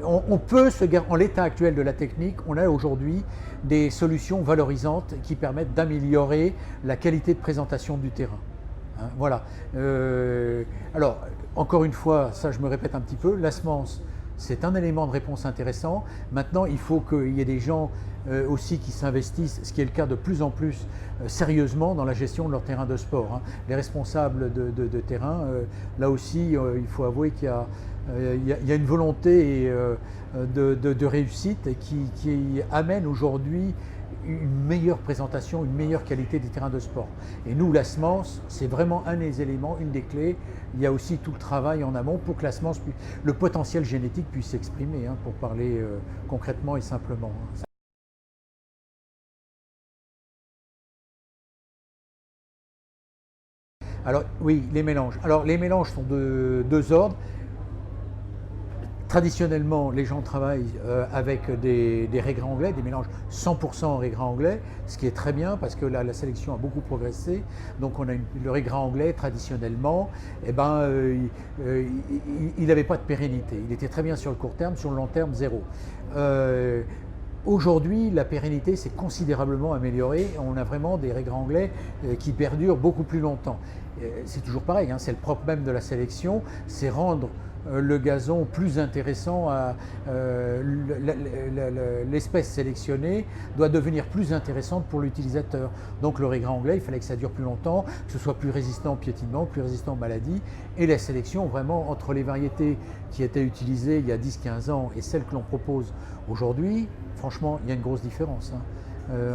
on peut en l'état actuel de la technique, on a aujourd'hui des solutions valorisantes qui permettent d'améliorer la qualité de présentation du terrain. Hein, voilà. Alors, encore une fois, ça je me répète un petit peu, la semence, c'est un élément de réponse intéressant. Maintenant, il faut qu'il y ait des gens aussi qui s'investissent, ce qui est le cas de plus en plus sérieusement dans la gestion de leur terrain de sport. Hein. Les responsables de terrain, là aussi, il faut avouer qu'il y a une volonté de réussite qui amène aujourd'hui une meilleure présentation, une meilleure qualité des terrains de sport. Et nous, la semence, c'est vraiment un des éléments, une des clés. Il y a aussi tout le travail en amont pour que la semence, le potentiel génétique puisse s'exprimer, hein, pour parler concrètement et simplement. Alors oui, les mélanges. Alors les mélanges sont de deux ordres. Traditionnellement, les gens travaillent avec des raigrins anglais, des mélanges 100% raigrins anglais, ce qui est très bien parce que la sélection a beaucoup progressé. Donc on a le raigrain anglais traditionnellement, eh ben, il n'avait pas de pérennité. Il était très bien sur le court terme, sur le long terme, zéro. Aujourd'hui, la pérennité s'est considérablement améliorée. On a vraiment des raigrins anglais qui perdurent beaucoup plus longtemps. C'est toujours pareil, hein, c'est le propre même de la sélection, c'est rendre le gazon plus intéressant, l'espèce sélectionnée doit devenir plus intéressante pour l'utilisateur. Donc le raigrain anglais, il fallait que ça dure plus longtemps, que ce soit plus résistant au piétinement, plus résistant aux maladies. Et la sélection, vraiment, entre les variétés qui étaient utilisées il y a 10-15 ans et celles que l'on propose aujourd'hui, franchement, il y a une grosse différence. Hein.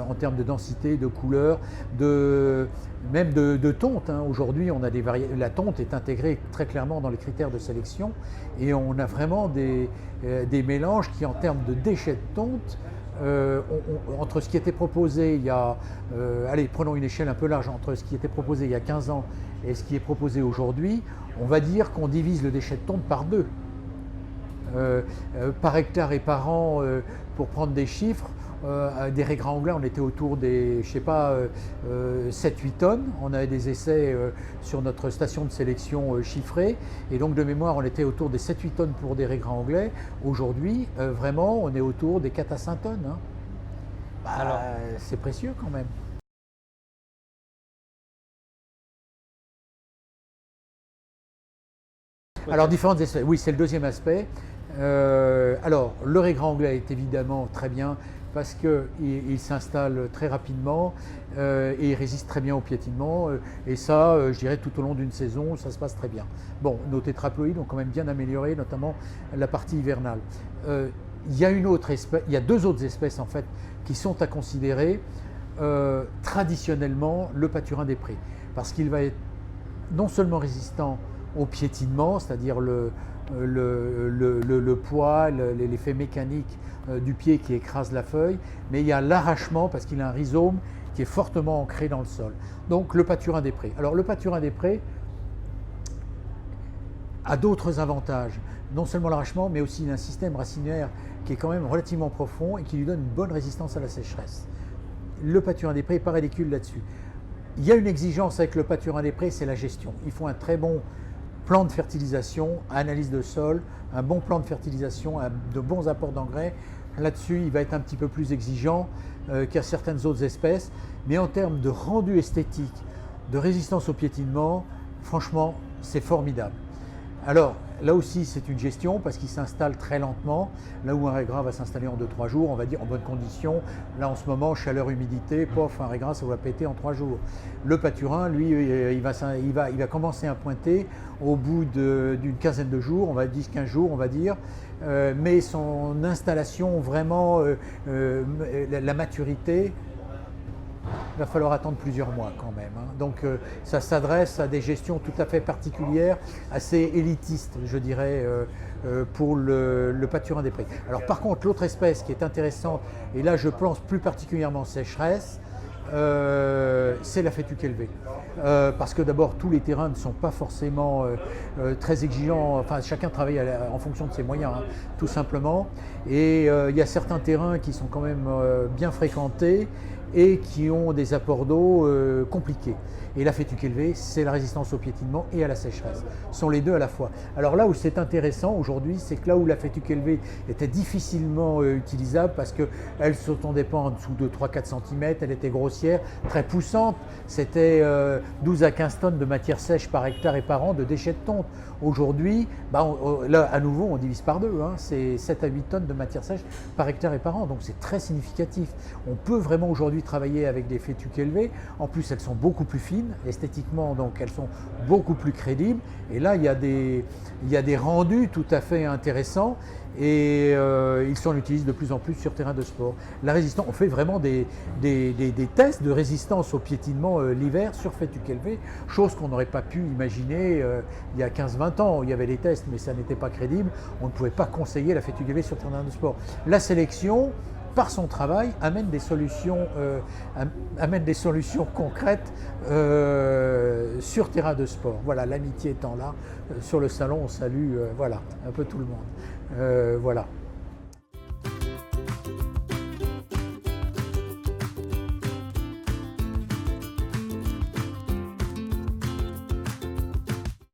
En termes de densité, de couleur, même de tonte. Hein. Aujourd'hui, la tonte est intégrée très clairement dans les critères de sélection et on a vraiment des mélanges qui, en termes de déchets de tonte, entre ce qui était proposé il y a, allez, prenons une échelle un peu large, entre ce qui était proposé il y a 15 ans et ce qui est proposé aujourd'hui, on va dire qu'on divise le déchet de tonte par deux. Par hectare et par an, pour prendre des chiffres, des raigrins anglais, on était autour des, je sais pas, 7-8 tonnes. On avait des essais sur notre station de sélection chiffrée. Et donc, de mémoire, on était autour des 7-8 tonnes pour des raigrins anglais. Aujourd'hui, vraiment, on est autour des 4 à 5 tonnes. Hein. Bah, c'est précieux quand même. Alors, différentes espèces. Oui, c'est le deuxième aspect. Alors, le raigrain anglais est évidemment très bien parce qu'il s'installe très rapidement et il résiste très bien au piétinement. Et ça, je dirais, tout au long d'une saison, ça se passe très bien. Bon, nos tétraploïdes ont quand même bien amélioré, notamment la partie hivernale. Il y a deux autres espèces, en fait, qui sont à considérer. Traditionnellement, le paturin des prés, parce qu'il va être non seulement résistant au piétinement, c'est-à-dire le poids, l'effet mécanique du pied qui écrase la feuille, mais il y a l'arrachement parce qu'il a un rhizome qui est fortement ancré dans le sol. Donc le paturin des prés. Alors le paturin des prés a d'autres avantages, non seulement l'arrachement, mais aussi un système racinaire qui est quand même relativement profond et qui lui donne une bonne résistance à la sécheresse. Le paturin des prés n'est pas ridicule là-dessus. Il y a une exigence avec le paturin des prés, c'est la gestion. Il faut un très bon plan de fertilisation, analyse de sol, un bon plan de fertilisation, de bons apports d'engrais. Là-dessus, il va être un petit peu plus exigeant qu'à certaines autres espèces. Mais en termes de rendu esthétique, de résistance au piétinement, franchement, c'est formidable. Alors, là aussi, c'est une gestion parce qu'il s'installe très lentement. Là où un raigrain va s'installer en 2-3 jours, on va dire en bonne condition. Là, en ce moment, chaleur, humidité, pof, un raigrain, ça va péter en 3 jours. Le paturin, lui, il va commencer à pointer au bout d'une quinzaine de jours, on va 10-15 jours, on va dire. Mais son installation, vraiment, la maturité, il va falloir attendre plusieurs mois quand même. Hein. Donc ça s'adresse à des gestions tout à fait particulières, assez élitistes, je dirais, pour le paturin des prés. Alors par contre, l'autre espèce qui est intéressante, et là je pense plus particulièrement sécheresse, c'est la fétuque élevée. Parce que d'abord, tous les terrains ne sont pas forcément très exigeants, enfin chacun travaille en fonction de ses moyens, hein, tout simplement. Et il y a certains terrains qui sont quand même bien fréquentés, et qui ont des apports d'eau compliqués. Et la fétuque élevée, c'est la résistance au piétinement et à la sécheresse. Ce sont les deux à la fois. Alors là où c'est intéressant aujourd'hui, c'est que là où la fétuque élevée était difficilement utilisable parce qu'elle ne s'entendait pas en dessous de 3-4 cm, elle était grossière, très poussante, c'était 12 à 15 tonnes de matière sèche par hectare et par an de déchets de tonte. Aujourd'hui, là à nouveau on divise par deux, hein, c'est 7 à 8 tonnes de matière sèche par hectare et par an, donc c'est très significatif. On peut vraiment aujourd'hui travailler avec des fétuques élevées, en plus elles sont beaucoup plus fines esthétiquement, donc elles sont beaucoup plus crédibles, et là il y a des rendus tout à fait intéressants, et on l'utilise de plus en plus sur terrain de sport. La résistance, on fait vraiment des tests de résistance au piétinement l'hiver sur fétuque élevée, chose qu'on n'aurait pas pu imaginer il y a 15-20 ans. Il y avait des tests, mais ça n'était pas crédible. On ne pouvait pas conseiller la fétuque élevée sur terrain de sport. La sélection, par son travail, amène des solutions concrètes sur terrain de sport. Voilà, l'amitié étant là, sur le salon, on salue voilà, un peu tout le monde. Voilà.